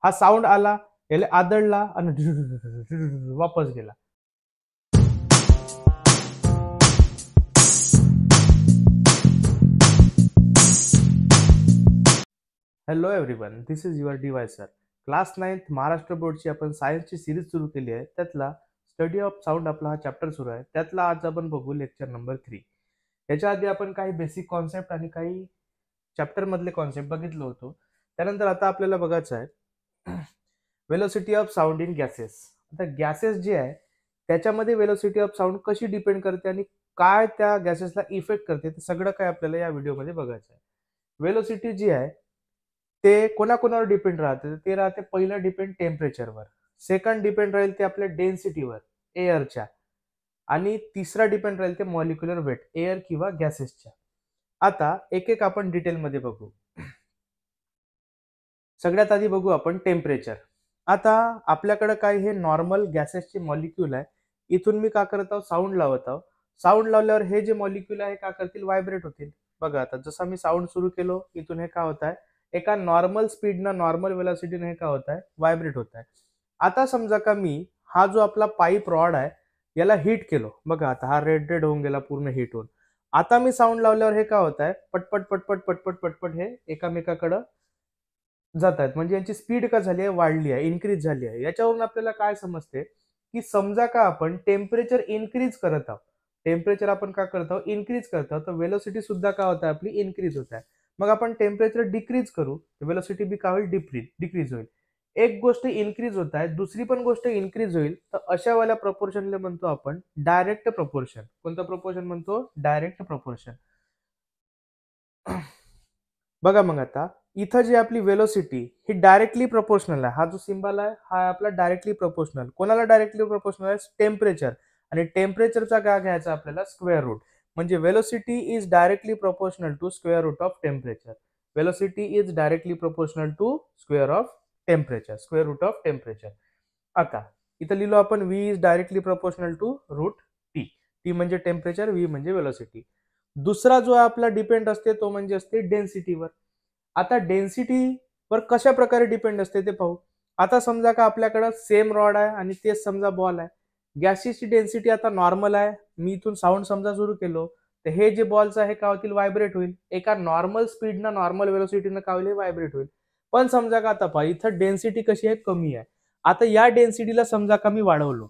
हा साऊंड आला, याला आदळला आणि वापस गेला. Hello everyone, this is your deviser. Class 9th Maharashtra बोर्डची आपण सायन्सची सिरीज सुरू केली आहे. त्यातला स्टडी ऑफ साऊंड आपला हा चॅप्टर सुरू आहे. त्यातला आज आपण बघू लेक्चर नंबर 3. याच्या आधी आपण काही बेसिक कॉन्सेप्ट आणि काही चॅप्टर मधले कॉन्सेप्ट बघितलं होतो. त्यानंतर आता आपल्याला बघायचं आहे velocity of sound in gases. आता गॅसेस जे आहे त्याच्यामध्ये वेलोसिटी ऑफ साऊंड कशी डिपेंड करते आणि काय त्या गॅसेसला इफेक्ट करते ते सगळं काय आपल्याला या व्हिडिओमध्ये बघायचं आहे. वेलोसिटी जी आहे ते कोणाकोणावर डिपेंड राहते, ते राहते पहिलं डिपेंड टेम्परेचरवर, सेकंड डिपेंड राहील ते आपल्या डेन्सिटीवर एअरच्या, आणि तिसरा डिपेंड राहील ते मॉलिक्युलर वेट एअर किंवा गॅसेसच्या. आता एक एक आपण डिटेलमध्ये बघू. सगळ्यात आधी बघू आपण टेम्परेचर. आता आपल्याकडे काय हे नॉर्मल गॅसेसचे मॉलिक्यूल आहे. इथून मी का करत आहोत, साऊंड लावत आहोत. साऊंड लावल्यावर हे जे मॉलिक्यूल आहे का करतील, व्हायब्रेट होतील. बघा आता जसं मी साऊंड सुरू केलो, इथून हे का होत आहे, एका नॉर्मल स्पीडनं नॉर्मल वेलोसिटीने हे का होत आहे, व्हायब्रेट होत आहे. आता समजा का मी हा जो आपला पाईप रॉड आहे याला हिट केलो, बघा आता हा रेड होऊन गेला पूर्ण हिट होऊन. आता मी साऊंड लावल्यावर हे का होत आहे, पटपट पटपट पटपट पटपट हे एकामेकाकडं जात आहेत. म्हणजे यांची स्पीड का झाली आहे, वाढली आहे, इन्क्रीज झाली आहे. याच्यावरून आपल्याला काय समजते की समजा का आपण टेम्परेचर इन्क्रीज करत आहोत, टेम्परेचर आपण का करत आहोत, इन्क्रीज करत आहोत, तर वेलोसिटी सुद्धा का होत आहे आपली, इन्क्रीज होत आहे. मग आपण टेम्परेचर डिक्रीज करू, वेलोसिटी बी का होईल, डिक्रीज होईल. एक गोष्ट इन्क्रीज होत आहे, दुसरी पण गोष्ट इन्क्रीज होईल, तर अशा वाल्या प्रपोर्शनला म्हणतो आपण डायरेक्ट प्रपोर्शन. कोणतं प्रपोर्शन म्हणतो, डायरेक्ट प्रपोर्शन. बघा मग आता इथं जी आपली वेलोसिटी ही डायरेक्टली प्रोपोर्शनल आहे. हा जो सिंबल आहे हा आपला डायरेक्टली प्रोपोर्शनल. कोणाला डायरेक्टली प्रोपोर्शनल आहे, टेम्परेचर. आणि टेम्परेचरचा काय घ्यायचा आपल्याला, स्क्वेअर रूट. म्हणजे velocity is directly proportional to square root of temperature. Velocity is directly proportional to square of temperature, square root of temperature. आता इथं लिहिलो आपण v is directly proportional to root T. T म्हणजे temperature, v म्हणजे velocity. दुसरा जो आपला depend असते तो म्हणजे असते डेन्सिटीवर. आता डेन्सिटीवर कशा प्रकारे डिपेंड असते ते पाहू. आता समजा का आपल्याकडे सेम रॉड आहे आणि तेच समजा बॉल आहे. गॅसेसची डेन्सिटी आता नॉर्मल आहे. मी इथून साऊंड समजा सुरू केलो, तर हे जे बॉल्स आहे का होतील, व्हायब्रेट होईल. एका नॉर्मल स्पीडनं नॉर्मल वेलोसिटीनं का होईल, व्हायब्रेट होईल. पण समजा का आता पहा इथं डेन्सिटी कशी आहे, कमी आहे. आता या डेन्सिटीला समजा का मी वाढवलो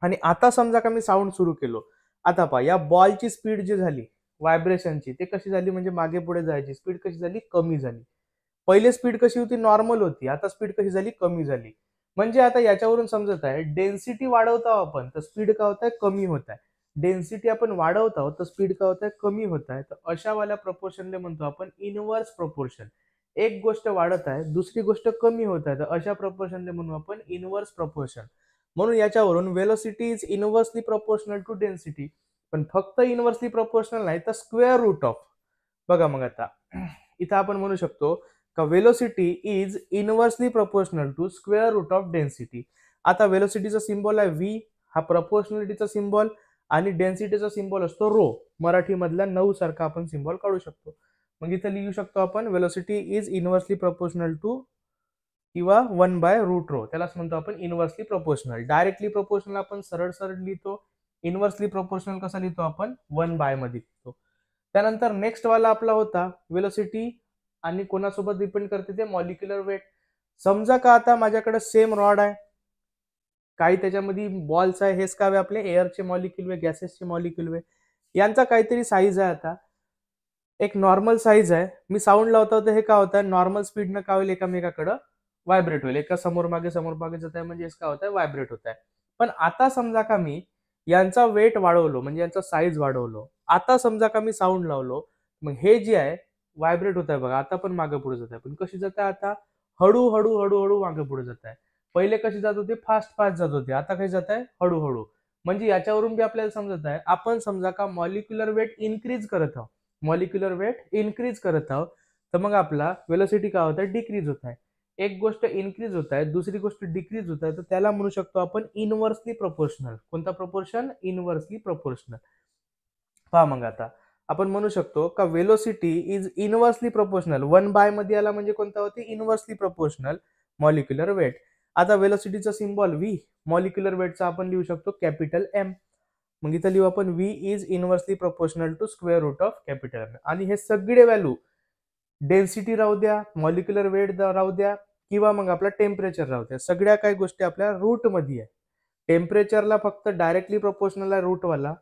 आणि आता समजा का मी साऊंड सुरू केलो. आता पहा या बॉलची स्पीड जी झाली व्हायब्रेशनची, ते कशी झाली, म्हणजे मागे पुढे जायची स्पीड कशी झाली, कमी झाली. पहिले स्पीड कशी होती, नॉर्मल होती, आता स्पीड कशी झाली, कमी झाली. म्हणजे आता याच्यावरून समजत आहे डेन्सिटी वाढवतो आपण तर स्पीड का होत आहे, कमी होत आहे. डेन्सिटी आपण वाढवत आहोत तर स्पीड का होत आहे, कमी होत आहे. तर अशा वाल्या प्रपोर्शनला म्हणतो आपण इनव्हर्स प्रपोर्शन. एक गोष्ट वाढत आहे, दुसरी गोष्ट कमी होत आहे, तर अशा प्रपोर्शनला म्हणू आपण इनव्हर्स प्रपोर्शन. म्हणून याच्यावरून velocity is inversely proportional to density. पण फक्त इनव्हर्सली प्रपोर्शनल नाही तर स्क्वेअर रूट ऑफ. बघा मग आता इथं आपण म्हणू शकतो का velocity is inversely proportional to square root of density. आता वेलोसिटीचा सिम्बॉल आहे व्ही, हा प्रपोर्शनलिटीचा सिम्बॉल, आणि डेन्सिटीचा सिम्बॉल असतो रो. मराठीमधल्या 9 सारखा आपण सिम्बॉल काढू शकतो. मग इथं लिहू शकतो आपण velocity is inversely proportional to किंवा 1/रूट रो. त्यालाच म्हणतो आपण इनव्हर्सली प्रोपोर्शनल. डायरेक्टली प्रोपोर्शनल आपण सरळ सरळ लिहितो. इनव्हर्सली प्रोपोर्शनल कसा लिहितो आपण, 1/मध्ये लिहितो. त्यानंतर नेक्स्ट वाला आपला होता वेलोसिटी आणि कोणासोबत डिपेंड करते ते मॉलिक्युलर वेट. समजा का आता माझ्याकडे सेम रॉड आहे, काही त्याच्यामध्ये बॉल्स आहे, हेच कावे आपले एअरचे मॉलिक्युल वे, गॅसेसचे मॉलिक्युल वे. यांचा काहीतरी साईज आहे. आता एक नॉर्मल साईज आहे, मी साऊंड लावतो तर हे का होत आहे, नॉर्मल स्पीडनं का होईल, एकामेकाकडं व्हायब्रेट होईल. एका समोर मागे जात आहे म्हणजे काय होत आहे, व्हायब्रेट होत आहे. पण आता समजा का मी यांचा वेट वाढवलो, म्हणजे यांचा साईज वाढवलो. आता समजा का मी साऊंड लावलो, मग हे जे आहे व्हायब्रेट होत आहे. बघा आता पण मागे पुढे जात आहे, पण कशी जात आहे, आता हळूहळू हळूहळू मागे पुढे जात आहे. पहिले कशी जात होते, फास्ट फास्ट जात होते, आता काही जात आहे हळूहळू. म्हणजे याच्यावरून बी आपल्याला समजत आहे, आपण समजा का मॉलिक्युलर वेट इन्क्रीज करत आहोत, मॉलिक्युलर वेट इन्क्रीज करत आहोत, तर मग आपला वेलोसिटी काय होत आहे, डिक्रीज होत आहे. एक गोष्ट इन्क्रीज होत आहे, दुसरी गोष्ट डिक्रीज होत आहे, तर त्याला म्हणू शकतो आपण इनव्हर्सली प्रपोर्शनल. कोणता प्रपोर्शन, इनव्हर्सली प्रपोर्शनल. पहा मग आता आपण म्हणू शकतो का वेलोसिटी इज इनव्हर्सली प्रोपोर्शनल. 1 मध्ये आला म्हणजे कोणता होते? Inversely proportional molecular weight. आता वेलोसिटीचा सिम्बॉल व्ही, मॉलिक्युलर वेटचा आपण लिहू शकतो कॅपिटल एम. मग इथं लिहू आपण V is inversely proportional to square root of capital M. आणि हे सगळे व्हॅल्यू डेन्सिटी राहू द्या, मॉलिक्युलर वेट राहू द्या, किंवा मग आपला टेम्परेचर राहू द्या, सगळ्या काही गोष्टी आपल्या रूट मध्ये आहे. टेम्परेचरला फक्त डायरेक्टली प्रोपोर्शनल आहे रूटवाला.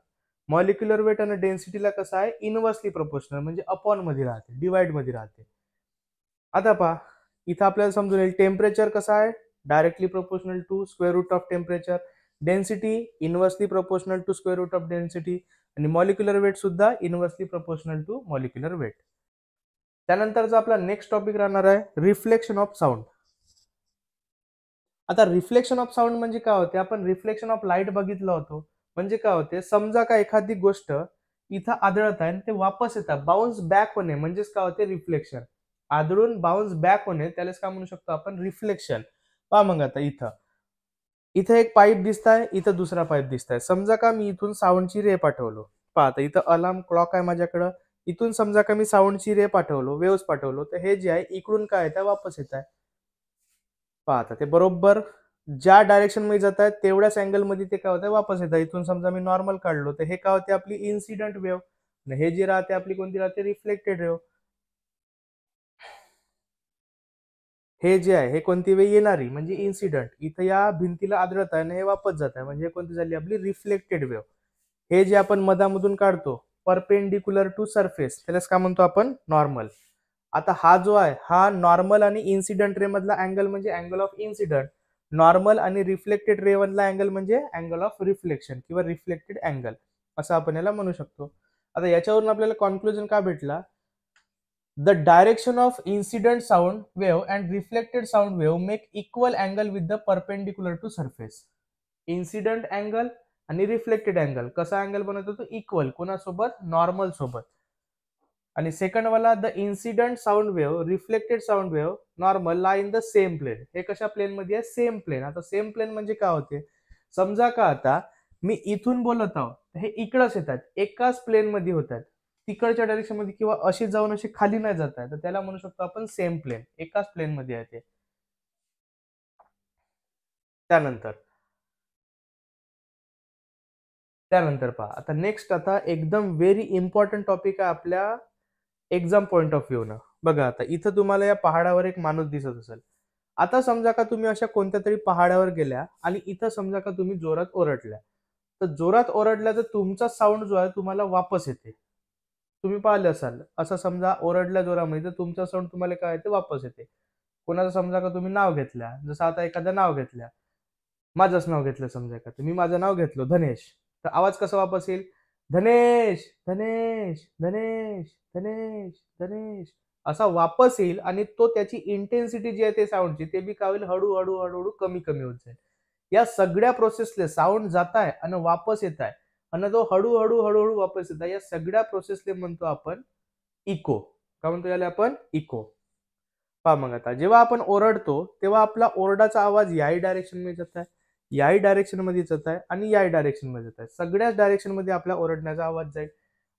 मॉलिक्युलर वेट आणि डेन्सिटीला कसं आहे? इनव्हर्सली प्रोपोर्शनल म्हणजे अपॉन मध्ये राहते, डिवाइड मध्ये राहते. आता पहा इथं आपल्याला समजून येईल टेम्परेचर कसं आहे? Directly proportional to square root of temperature. Density inversely proportional to square root of density. आणि मॉलिक्युलर वेट सुद्धा inversely proportional to molecular weight. त्यानंतरचा आपला नेक्स्ट टॉपिक राहणार आहे रिफ्लेक्शन ऑफ साऊंड. आता रिफ्लेक्शन ऑफ साऊंड म्हणजे काय होते? आपण रिफ्लेक्शन ऑफ लाईट बघितलं होतं. म्हणजे काय होते? समजा का एखादी गोष्ट इथं आदळत आहे आणि ते वापस येतात, बाउन्स बॅक होणे म्हणजेच काय होते? रिफ्लेक्शन. आदळून बाउन्स बॅक होणे त्यालाच काय म्हणू शकतो आपण? रिफ्लेक्शन. पहा मग आता इथं एक पाईप दिसताय, इथं दुसरा पाईप दिसताय. समजा का मी इथून साऊंडची रे पाठवलो. पहा आता इथं अलार्म क्लॉक आहे माझ्याकडं. इथून समजा का मी साऊंडची रे पाठवलो, वेव्स पाठवलो, तर हे जे आहे इकडून काय येत आहे? वापस येत आहे. पहा आता ते बरोबर ज्या डायरेक्शन मध्ये जात आहे तेवढ्याच अँगल मध्ये ते काय होतं? वापस येत आहे. इथून समजा मी नॉर्मल काढलो तर हे काय होते? आपली इन्सिडेंट वेव्ह. आणि हे जे राहते आपली कोणती राहते? Reflected wave. हे जे आहे हे कोणती वेळ येणारी म्हणजे इन्सिडेंट. इथं या भिंतीला आदळत आहे आणि हे वापस जात आहे म्हणजे कोणती झाली? आपली रिफ्लेक्टेड वेव्ह. हे जे आपण मधामधून काढतो परपेंडिक्युलर टू सरफेस त्यालाच काय म्हणतो आपण? नॉर्मल. आता हा जो आहे हा नॉर्मल आणि इन्सिडेंट रे मधला अँगल म्हणजे अँगल ऑफ इन्सिडेंट. नॉर्मल आणि रिफ्लेक्टेड रे मधला अँगल म्हणजे अँगल ऑफ रिफ्लेक्शन किंवा रिफ्लेक्टेड अँगल असं आपण याला म्हणू शकतो. आता याच्यावरून आपल्याला कॉन्क्लुजन काय भेटला? The direction of incident sound wave and reflected sound wave make equal angle with the perpendicular to surface. Incident angle आणि रिफ्लेक्टेड अँगल कसा अँगल बनवतो? तो इक्वल. कोणासोबत? नॉर्मल सोबत. आणि सेकंड वाला the incident sound wave, reflected sound wave, normal ला in the same plane. हे कशा प्लेन मध्ये आहे? Same plane. आता सेम प्लेन म्हणजे काय होते? समजा का आता मी इथून बोलत आहोत हे इकडंच येतात, एकाच प्लेन मध्ये होतात, तिकडच्या डायरेक्शन मध्ये किंवा अशी जाऊन अशी खाली नाही जात आहे, तर त्याला म्हणू शकतो आपण सेम प्लेन. एकाच प्लेन मध्ये आहे ते. त्यानंतर त्यानंतर पहा आता नेक्स्ट आता एकदम व्हेरी इम्पॉर्टंट टॉपिक आहे आपल्या एक्झाम पॉइंट ऑफ व्ह्यू न. बघा आता इथं तुम्हाला या पहाडावर एक माणूस दिसत असेल. आता समजा का तुम्ही अशा कोणत्या तरी पहाडावर गेल्या आणि इथं समजा का तुम्ही जोरात ओरडल्या. तर जोरात ओरडल्या तर तुमचा साऊंड जो आहे तुम्हाला वापस येते. तुम्ही पाहिलं असाल असं समजा ओरडल्या जोरामध्ये तर तुमचा साऊंड तुम्हाला काय येते? वापस येते. कोणाचं समजा का तुम्ही नाव घेतल्या, जसं आता एखादं नाव घेतल्या, माझंच नाव घेतलं समजा का तुम्ही माझं नाव घेतलं धनेश, तर आवाज कसा वापस येईल? धनेश धनेश धनेश धनेश धनेश असा वापस येईल. आणि तो त्याची इंटेन्सिटी जी आहे ते साऊंडची ते बी काय होईल? हळूहळू हळूहळू कमी कमी होत जाईल. या सगळ्या प्रोसेसले साऊंड जात आहे आणि वापस येत आहे आणि तो हळूहळू हळूहळू वापस येत आहे, या सगळ्या प्रोसेसले म्हणतो आपण इको. काय म्हणतो याला आपण? इको. पहा मग आता जेव्हा आपण ओरडतो तेव्हा आपला ओरडाचा आवाज याही डायरेक्शन मध्ये जात आहे, याही डायरेक्शन मध्ये जात आहे आणि याही डायरेक्शन मध्ये जात आहे. सगळ्याच डायरेक्शन मध्ये आपल्या ओरडण्याचा आवाज जाईल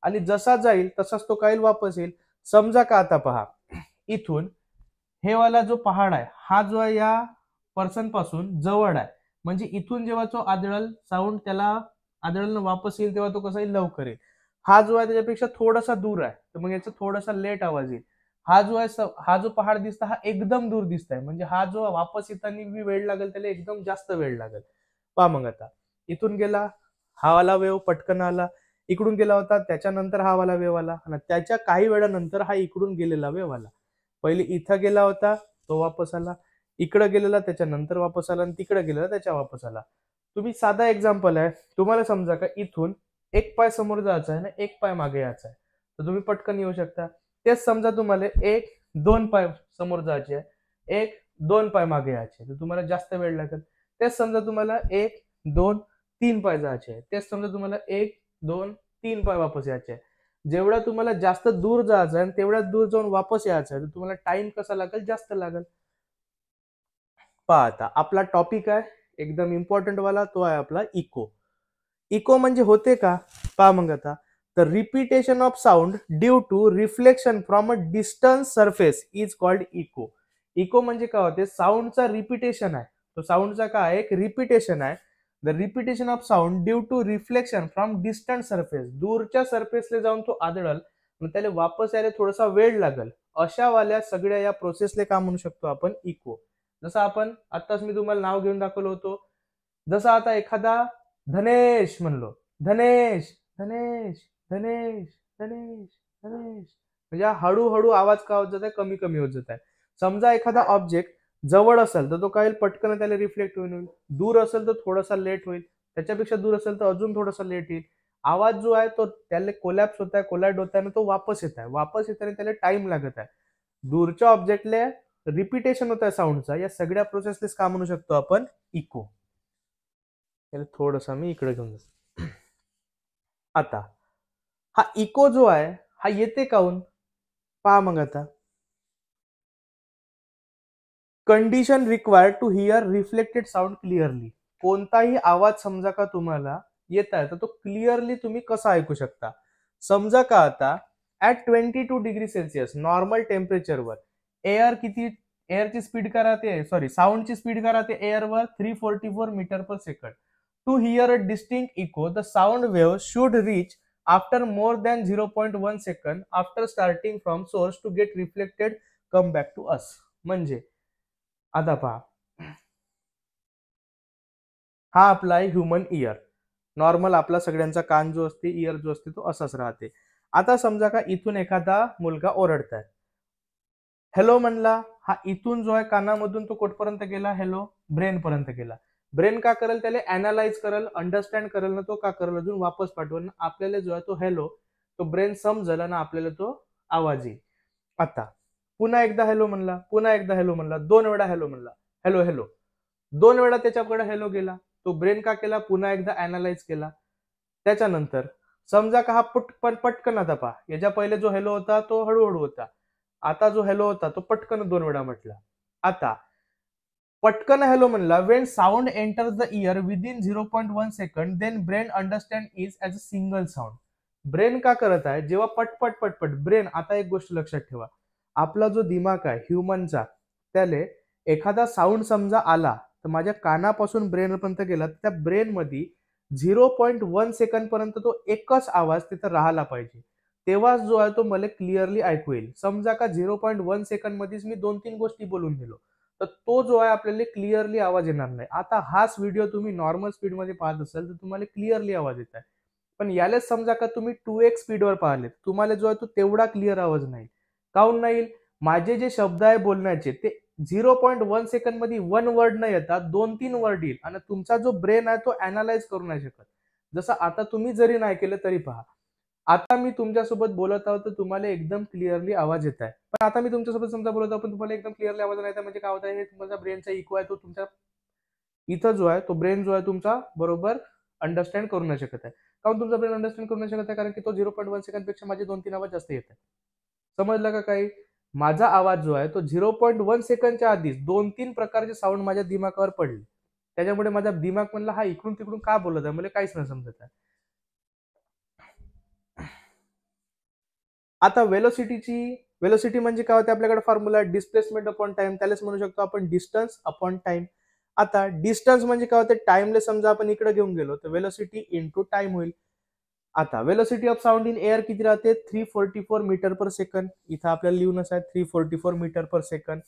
आणि जसा जाईल तसाच तो काय वापस येईल. समजा का आता पहा इथून हे वाला जो पहाड आहे हा जो आहे या पर्सन पासून जवळ आहे, म्हणजे इथून जेव्हा तो आदळल साऊंड त्याला आदळण वापस येईल तेव्हा तो कसा येईल? लवकर येईल. हा जो आहे त्याच्यापेक्षा थोडासा दूर आहे तर मग याचा थोडासा लेट आवाज येईल. हा जो आहे हा जो पहाड दिसता हा एकदम दूर दिसताय म्हणजे हा जो वापस येताना वेळ लागेल त्याला एकदम जास्त वेळ लागेल. पहा मग आता इथून गेला हा वाला वेव पटकन आला, इकडून गेला होता त्याच्यानंतर हा वाला वेव आला आणि त्याच्या काही वेळानंतर हा इकडून गेलेला वेव आला. पहिले इथं गेला होता तो वापस आला, इकडे गेलेला त्याच्यानंतर वापस आला आणि तिकडे गेलेला त्याच्या वापस आला. तुम्ही साधा एक्झाम्पल आहे, तुम्हाला समजा का इथून एक पाय समोर जायचा आहे ना एक पाय मागे यायचा आहे, तर तुम्ही पटकन येऊ शकता. तेच समजा तुम्हाला एक दोन पाय समोर जायचे आहे, एक दोन पाय मागे यायचे तर तुम्हाला जास्त वेळ लागेल. तेच समजा तुम्हाला एक दोन तीन पाय जायचे आहे, तेच समजा तुम्हाला एक दोन तीन पाय वापस यायचे आहे. जेवढा तुम्हाला जास्त दूर जायचं आहे तेवढ्या दूर जाऊन वापस यायचं आहे तर तुम्हाला टाइम कसा लागेल? जास्त लागेल. पहा आता आपला टॉपिक आहे एकदम इम्पॉर्टंट वाला, तो आहे आपला इको. इको म्हणजे होते का? पहा मग आता the repetition of sound due to reflection from a distance surface is called echo. Echo म्हणजे काय होते, साऊंडचा रिपीटेशन आहे, तो साऊंडचा काय एक रिपीटेशन आहे. The repetition of sound due to reflection from distant surface, दूरच्या सरफेसला जाऊन तो आदळल, मग त्याला वापस यायला थोडासा वेळ लागल, अशा वाल्या सगळ्या या प्रोसेसला काय म्हणू शकतो आपण, इको. जसं आपण आत्ताच मी तुम्हाला नाव घेऊन दाखवलं होतं, जसं आता एखादा धनेश म्हणलो, धनेश धनेश धनेश धनेश धनेश, म्हणजे हळूहळू आवाज का होत जात आहे, कमी कमी होत जात आहे. समजा एखादा ऑब्जेक्ट जवळ असेल तर तो काय पटकन त्याला रिफ्लेक्ट होईल, दूर असेल तर थोडासा लेट होईल, त्याच्यापेक्षा दूर असेल तर अजून थोडासा लेट येईल. आवाज जो आहे तो त्याला कोलॅप्स होत आहे, कोलॅड होत आहे आणि तो वापस येत आहे, वापस येताना त्याला टाइम लागत आहे. दूरच्या ऑब्जेक्टला रिपीटेशन होत आहे साऊंडचा, या सगळ्या प्रोसेसला काय म्हणू शकतो आपण, इको. थोडस मी इकडे घेऊन जातो. आता हा इको जो आहे हा येते काऊन, पहा मग आता. Condition required to hear reflected sound clearly. कोणताही आवाज समजा का तुम्हाला येत आहे तर तो क्लिअरली तुम्ही कसा ऐकू शकता. समजा का आता ऍट 22 डिग्री सेल्सिअस नॉर्मल टेम्परेचरवर एअर किती, एअरची स्पीड काय राहते, सॉरी साऊंडची स्पीड काय राहते एअरवर 344 metre per second. To hear a distinct echo the sound wave should reach after more than 0.1 second after starting from source to get reflected come back to us. म्हणजे आता पहा, हा आपला आहे ह्युमन इयर, नॉर्मल आपला सगळ्यांचा कान जो असते, इयर जो असते तो असाच राहते. आता समजा का इथून एखादा मुलगा ओरडताय, हॅलो म्हणला, हा इथून जो आहे कानामधून तो कुठपर्यंत गेला, हॅलो ब्रेन पर्यंत गेला. ब्रेन का करेल, त्याला अनालाइज करेल, अंडरस्टँड करेल ना, तो का करेल अजून वापस पाठवेल, आपल्याला जो आहे तो हॅलो तो ब्रेन समजेल ना, आपल्याला तो आवाज येईल. आता पुन्हा एकदा हॅलो म्हणला, पुन्हा एकदा हॅलो म्हणला, 2 वेळा हॅलो म्हणला, हॅलो हॅलो, 2 वेळा त्याच्याकडे हॅलो गेला, तो ब्रेन का केला, पुन्हा एकदा अनालाइज केला. त्याच्यानंतर समजा का हा पटकन, आता पहा याच्या पहिले जो हॅलो होता तो हळूहळू होता, आता जो हॅलो होता तो पटकन 2 वेळा म्हटला. आता पटकन हॅलो म्हणला, when sound enters the ear within 0.1 second then brain understand is as a single sound. Brain का करत आहे, जेव्हा पटपट पटपट ब्रेन, आता एक गोष्ट लक्षात ठेवा, आपला जो दिमाग आहे ह्युमनचा, त्याले एखादा साऊंड समजा आला तर माझ्या कानापासून ब्रेनपर्यंत गेला, त्या ब्रेन मध्ये 0.1 सेकंड पर्यंत तो एकच आवाज तिथं राहिला पाहिजे, तेव्हाच जो आहे तो मला क्लिअरली ऐकू येईल. समजा का 0.1 सेकंड मध्येच मी 2-3 गोष्टी बोलून गेलो तर तो जो आहे आपल्याला क्लिअरली आवाज येणार नाही. आता हाच व्हिडिओ तुम्ही नॉर्मल स्पीडमध्ये पाहत असाल तर तुम्हाला क्लिअरली आवाज येत आहे, पण यालाच समजा का तुम्ही 2x स्पीडवर पाहिले, तुम्हाला जो आहे तो तेवढा क्लिअर आवाज नाही. काऊन नाही, माझे जे शब्द आहे बोलण्याचे ते 0.1 सेकंड मध्ये 1 वर्ड न येतात 2-3 वर्ड येईल, आणि तुमचा जो ब्रेन आहे तो अनालाइज करू नाही शकत. जसं आता तुम्ही जरी नाही केलं तरी पहा, आता मी तुमच्यासोबत बोलत आहोत तर तुम्हाला एकदम क्लिअरली आवाज येत आहे, पण आता मी तुमच्यासोबत समजा बोलत आहोत पण तुम्हाला एकदम क्लिअरली आवाज नाही येत, म्हणजे काय होत आहे, तुमचा ब्रेनचा इको आहे तो तुमच्या इथं जो आहे तो ब्रेन जो आहे तुमचा बरोबर अंडरस्टँड करू नाही शकत आहे. काऊन तुमचा ब्रेन अंडरस्टँड करू नाही शकत आहे, कारण की तो 0.1 सेकंड पेक्षा माझे 2-3 आवाज जास्त येत आहे. समजलं का काही, माझा आवाज जो आहे तो 0.1 सेकंडच्या आधीच 2-3 प्रकारचे साऊंड माझ्या दिमागावर पडले, त्याच्यामुळे माझा दिमाग म्हणला हा इकडून तिकडून का बोलत आहे, मला काहीच नाही समजत आहे. आता वेलोसिटी म्हणजे काय होते, आपल्याकडे फॉर्म्युला डिस्प्लेसमेंट अपॉन टाइम, त्यालाच म्हणू शकतो आपण डिस्टन्स अपॉन टाइम. आता डिस्टन्स म्हणजे काय होते, टाइमला समजा आपण इकडे घेऊन गेलो तर वेलोसिटी इंटू टाइम होईल. आता velocity of sound in air किती राहते, 344 मीटर पर सेकंड. इथं आपल्याला लिहूनच आहे 344 मीटर पर सेकंड.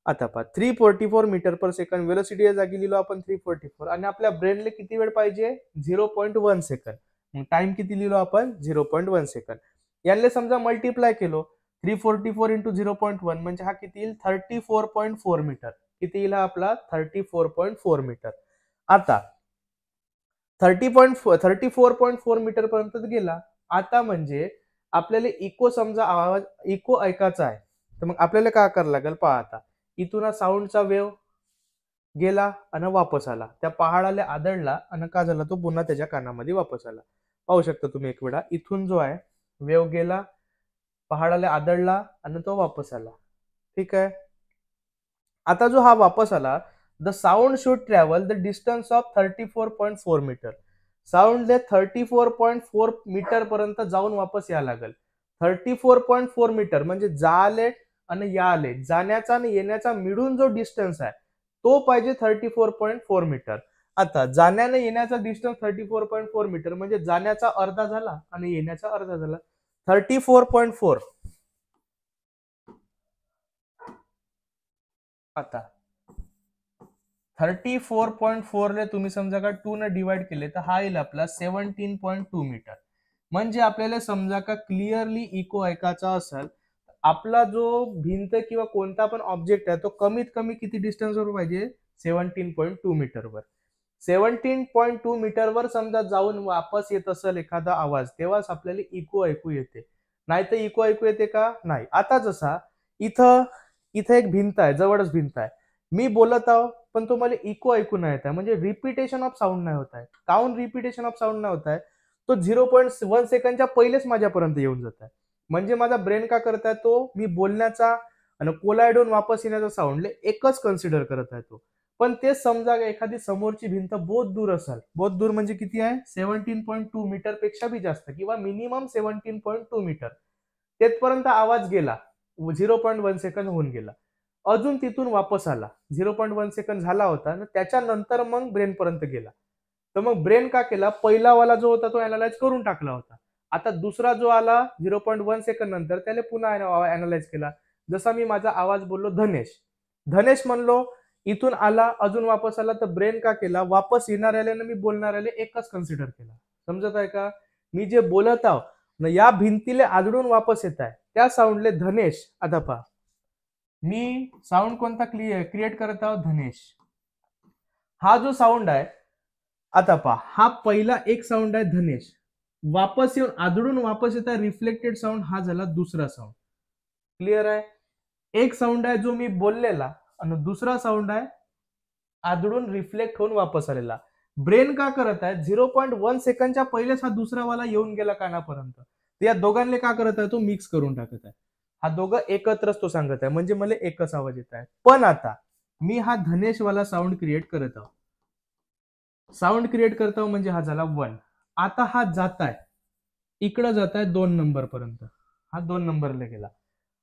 आता पहा 344 मीटर पर सेकंड वेलोसिटी या जागी लिहिलो आपण 344, आणि आपल्या ब्रेनला किती वेळ पाहिजे, 0.1 सेकंड. टाइम किती लिहिलो आपण, 0.1 सेकंड. याला समजा मल्टिप्लाय केलो, 344 इंटू 0.1 म्हणजे हा किती येईल, 34.4 मीटर. किती येईल आपला, 34.4 मीटर. आता 34.4 मीटर पर्यंत गेला. आता म्हणजे आपल्याला इको समजा आवाज इको ऐकायचा आहे, तर मग आपल्याला काय करायला लागेल, पहा आता इथून साऊंडचा वेव गेला आणि वापस आला, त्या पहाडाला आदळला आणि का झाला, तो पुन्हा त्याच्या कानामध्ये वापस आला. पाहू शकता तुम्ही एक वेळा, इथून जो आहे वेव गेला, पहाडाला आदळला आणि तो वापस आला. ठीक आहे. आता जो हा वापस आला, the sound should travel the distance of 34.4 metre. साऊंडले 34.4 मीटर पर्यंत जाऊन वापस यायला लागेल. 34.4 मीटर म्हणजे जाले आणि याले, जाण्याचा आणि येण्याचा मिळून जो डिस्टन्स आहे तो पाहिजे 34.4 मीटर. आता जाण्याने येण्याचा डिस्टन्स 34.4 मीटर म्हणजे जाण्याचा अर्धा झाला आणि येण्याचा अर्धा झाला. 34.4. आता 34.4 ले तुम्ही समजा का 2 ने डिवाइड केले तर हा येईल आपला 17.2 मीटर. म्हणजे आपल्याला समजा का क्लिअरली इको ऐकायचा असेल, आपला जो भिंत किंवा कोणता पण ऑब्जेक्ट आहे तो कमीत कमी किती डिस्टन्सवर पाहिजे, 17.2 मीटरवर. 17.2 मीटरवर समजा जाऊन वापस येत असेल एखादा आवाज, तेव्हाच आपल्याला इको ऐकू येते. नाही तर इको ऐकू येते का? नाही. आता जसा इथं इथं एक भिंत आहे, जवळच भिंत आहे, मी बोलत आहो पण तुम्हाला इको ऐकू नाही येत आहे, म्हणजे रिपिटेशन ऑफ साऊंड नाही होत आहे. काऊन रिपिटेशन ऑफ साऊंड नाही होत आहे? तो 0.1 सेकंडच्या पहिलेच माझ्यापर्यंत येऊन जात आहे. म्हणजे माझा ब्रेन का करत आहे, तो मी बोलण्याचा आणि कोलायड होऊन वापस येण्याचा साऊंड एकच कन्सिडर करत आहे तो. पण तेच समजा एखादी समोरची भिंत बहुत दूर असेल, बहुत दूर म्हणजे किती आहे, 17.2 मीटर पेक्षा बी जास्त किंवा मिनिमम 17.2 मीटर, तेथपर्यंत आवाज गेला, 0.1 सेकंड होऊन गेला, अजून तिथून वापस आला, 0.1 सेकंड झाला होता आणि त्याच्यानंतर मग ब्रेन पर्यंत गेला. तर मग ब्रेन का केला, पहिला वाला जो होता तो अनालाइज करून टाकला होता. आता दुसरा जो आला 0.1 सेकंड नंतर, त्याला पुन्हा अनालाइज केला. जसा मी माझा आवाज बोललो धनेश, धनेश म्हणलो, इथून आला अजून वापस आला, तर ब्रेन का केला, वापस येणाऱ्याला मी बोलणाऱ्याला एकच कन्सिडर केला. समजत आहे का? मी जे बोलत आहो या भिंतीला आदळून वापस येत आहे त्या साऊंडले धनेश. आता पहा, मी साऊंड कोणता क्रिएट करत आहोत, धनेश. हा जो साऊंड आहे, आता पहा, हा पहिला एक साऊंड आहे धनेश, वापस येऊन आदळून वापस येत आहे रिफ्लेक्टेड साऊंड, हा झाला दुसरा साऊंड. क्लिअर आहे? एक साऊंड आहे जो मी बोललेला आणि दुसरा साऊंड आहे आदळून रिफ्लेक्ट होऊन वापस आलेला. ब्रेन का करत आहे, 0.1 सेकंडच्या पहिलेच हा दुसरा वाला येऊन गेला कानापर्यंत, या दोघांना का करत आहे, तो मिक्स करून टाकत आहे. हा दोघं एकत्रच तो सांगत आहे, म्हणजे मला एकच आवाज येत आहे. पण आता मी हा धनेशवाला साऊंड क्रिएट करत आहो, साऊंड क्रिएट करतो म्हणजे हा झाला 1. आता हा जात आहे इकडे, जात आहे 2 नंबर पर्यंत, हा 2 नंबरला गेला.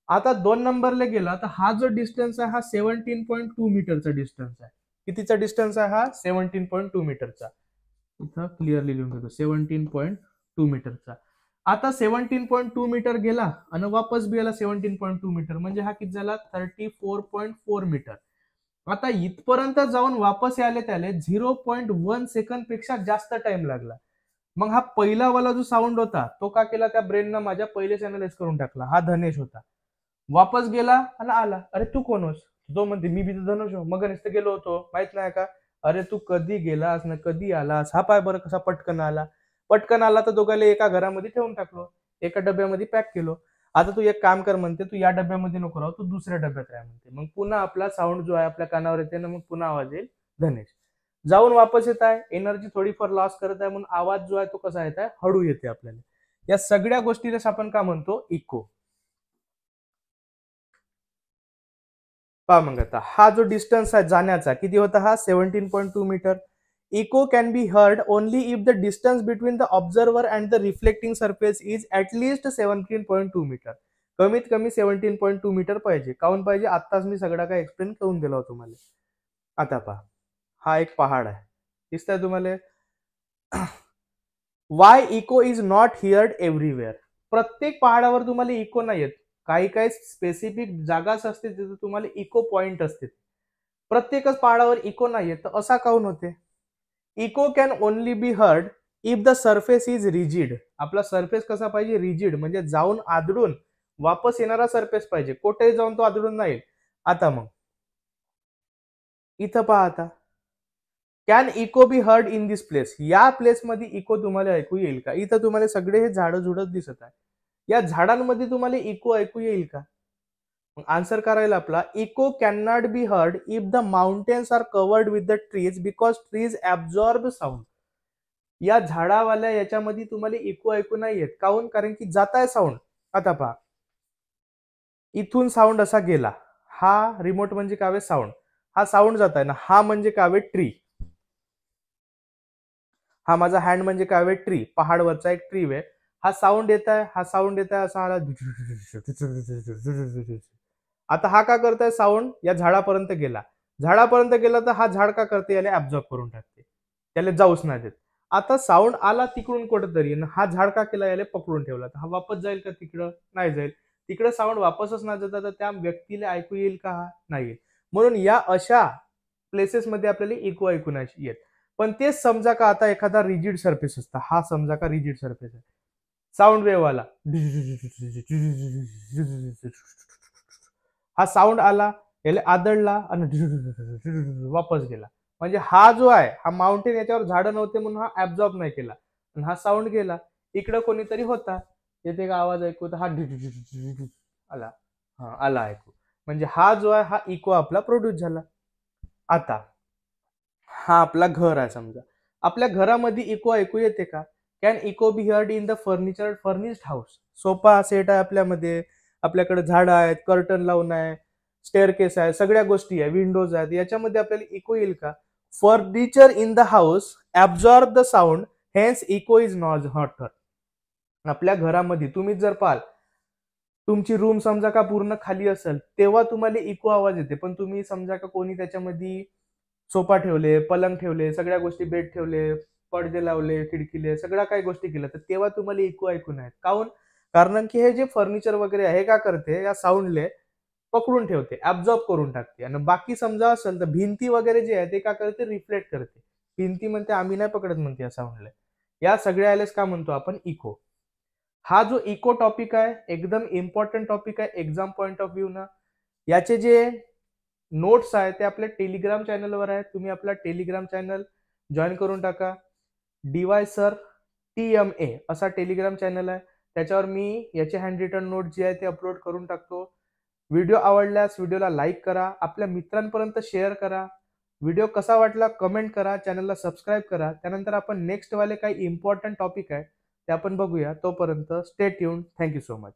आता 2 नंबरला गेला तर हा जो डिस्टन्स आहे हा 17.2 मीटरचा डिस्टन्स आहे. कितीचा डिस्टन्स आहे हा, 17.2 मीटरचा. इथं क्लिअरली लिहून घेतो, 17.2 मीटरचा. आता 17.2 मीटर गेला आणि वापस बी आला 17.2 मीटर, म्हणजे हा किती झाला, 34.4 मीटर. आता इथपर्यंत जाऊन वापस यायला त्याला 0.1 सेकंड पेक्षा जास्त टाइम लागला. मग हा पहिला वाला जो साऊंड होता तो का केला, त्या ब्रेननं माझ्या पहिलेच अनालाइज करून टाकला, हा धनेश होता. वापस गेला आणि आला, अरे तू कोण होस, तो म्हणते मी बी तर धनुष हो, मग नुसतं गेलो होतो, माहित नाही का. अरे तू कधी गेलास ना कधी आलास, हा पाय बरं कसा पटकन आला. पटकन आला तर दोघांना एका घरामध्ये ठेवून टाकलो, एका डब्यामध्ये पॅक केलो. आता तू एक काम कर म्हणते, तू या डब्यामध्ये नको राहू, तू दुसऱ्या डब्यात राह म्हणते. मग पुन्हा आपला साऊंड जो आहे आपल्या कानावर येते ना, मग पुन्हा आवाज येईल धनेश. जाऊन वापस येत आहे, एनर्जी थोडीफार लॉस करत आहे, म्हणून आवाज जो आहे तो कसा येत आहे, हळू येते आपल्याला. या सगळ्या गोष्टीला आपण का म्हणतो, इको. पहा मग आता हा जो डिस्टन्स आहे जाण्याचा किती होता, हा 17.2 metre. Echo can be heard only if the distance between the observer and the reflecting surface is at least 17.2 metre. कमीत कमी 17.2 मीटर पाहिजे. काऊन पाहिजे, आत्ताच मी सगळा काय एक्सप्लेन करून दिला तुम्हाला. आता पहा, हा एक पहाड आहे, दिसतंय तुम्हाला. Why echo is not heard everywhere. प्रत्येक पहाडावर तुम्हाला इको नाही येत, काही काही स्पेसिफिक जागाच असते तिथे तुम्हाला इको पॉइंट असते. प्रत्येकच पहाडावर इको नाही येत, तर असा काऊन होते. Echo can only be heard if the surface is rigid. आपला सरफेस कसा पाहिजे, रिजिड, म्हणजे जाऊन आदळून वापस येणारा सरफेस पाहिजे, कुठेही जाऊन तो आदळून नाही. आता मग इथं पहा, आता can echo be heard in this place. या प्लेस मध्ये इको तुम्हाला ऐकू येईल का. इथं तुम्हाला सगळे हे झाडं झुडत दिसत आहे, या झाडांमध्ये तुम्हाला इको ऐकू येईल का. आन्सर करायला आपला, echo can not be heard if the mountains are covered with the trees because trees absorb sound. या झाडावाल्या याच्यामध्ये तुम्हाला इको ऐकू नाही येत, काऊन, कारण की जाताय साऊंड. आता पहा, इथून साऊंड असा गेला, हा रिमोट म्हणजे कावे साऊंड, हा साऊंड जात आहे ना, हा म्हणजे कावे ट्री. हा माझा हँड म्हणजे काय वे ट्री, पहाडवरचा एक ट्री वे. हा साऊंड येत आहे, हा साऊंड येत आहे असा आला. आता हा का करताय साऊंड या झाडापर्यंत गेला. झाडापर्यंत गेला तर हा झाड का करते याला ऍब्झॉर्ब करून टाकते, त्याला जाऊच नाही देत. आता साऊंड आला तिकडून कुठेतरी, हा झाड का केला याला पकडून ठेवला. हा वापस जाईल का तिकडं? नाही जाईल. तिकडे साऊंड वापसच नाही जाता तर त्या व्यक्तीला ऐकू येईल का? नाही येईल. म्हणून या अशा प्लेसेसमध्ये आपल्याला इको ऐकू नाही येत. पण तेच समजा का आता एखादा रिजिड सरफेस असता, हा समजा का रिजिड सरफेस आहे, साऊंड वेव्ह आला, हा साऊंड आला याला आदळला आणि वापस गेला. म्हणजे हा जो आहे हा माउंटेन, याच्यावर झाडं नव्हते म्हणून हा ऍब्झॉर्ब नाही केला आणि हा साऊंड गेला. इकडं कोणीतरी होता, येते का आवाज ऐकू, तर हा आला, हा आला ऐकू. म्हणजे हा जो आहे हा इको आपला प्रोड्यूस झाला. आता हा आपला घर आहे समजा, आपल्या घरामध्ये इको ऐकू येते का? Can echo be heard in the furnished house? Sofa set आहे आपल्यामध्ये, आपल्याकडे झाडं आहेत, कर्टन लावून आहे, स्टेअरकेस आहे, सगळ्या गोष्टी आहे, विंडोज आहेत, याच्यामध्ये आपल्याला इको येईल का? Furniture in the house absorb the sound, hence echo is not heard. आपल्या घरामध्ये तुम्ही जर पाहाल, तुमची रूम समजा का पूर्ण खाली असेल तेव्हा तुम्हाला इको आवाज येते. पण तुम्ही समजा का कोणी त्याच्यामध्ये सोफा ठेवले, पलंग ठेवले, सगळ्या गोष्टी, बेड ठेवले, पडदे लावले, खिडकीले, सगळ्या काही गोष्टी केल्या, तर तेव्हा तुम्हाला इको ऐकू नाही. काऊन? कारण की हे जे फर्निचर वगैरे आहे का करते, या साऊंडले पकडून ठेवते, ऍब्झॉर्ब करून टाकते. आणि बाकी समजा असेल तर भिंती वगैरे जे आहे ते का करते, रिफ्लेक्ट करते. भिंती म्हणते आम्ही नाही पकडत म्हणते या साऊंडला. या सगळ्या आलेच का म्हणतो आपण इको. हा जो इको टॉपिक आहे एकदम इम्पॉर्टंट टॉपिक आहे एक्झाम पॉइंट ऑफ व्ह्यू ना. याचे जे नोट्स आहे ते आपल्या टेलिग्राम चॅनलवर आहे, तुम्ही आपला टेलिग्राम चॅनल जॉईन करून टाका. DY सर TMA असा टेलिग्राम चॅनल आहे, त्याच्यावर मी याचे हँड रिटन नोट जे आहे ते अपलोड करून टाकतो. व्हिडिओ आवडल्यास व्हिडिओला लाईक करा, आपल्या मित्रांपर्यंत शेअर करा. व्हिडिओ कसा वाटला कमेंट करा, चॅनलला सबस्क्राईब करा. त्यानंतर आपण नेक्स्ट वाले काही इम्पॉर्टंट टॉपिक आहे ते आपण बघूया. तोपर्यंत stay tuned. Thank you so much.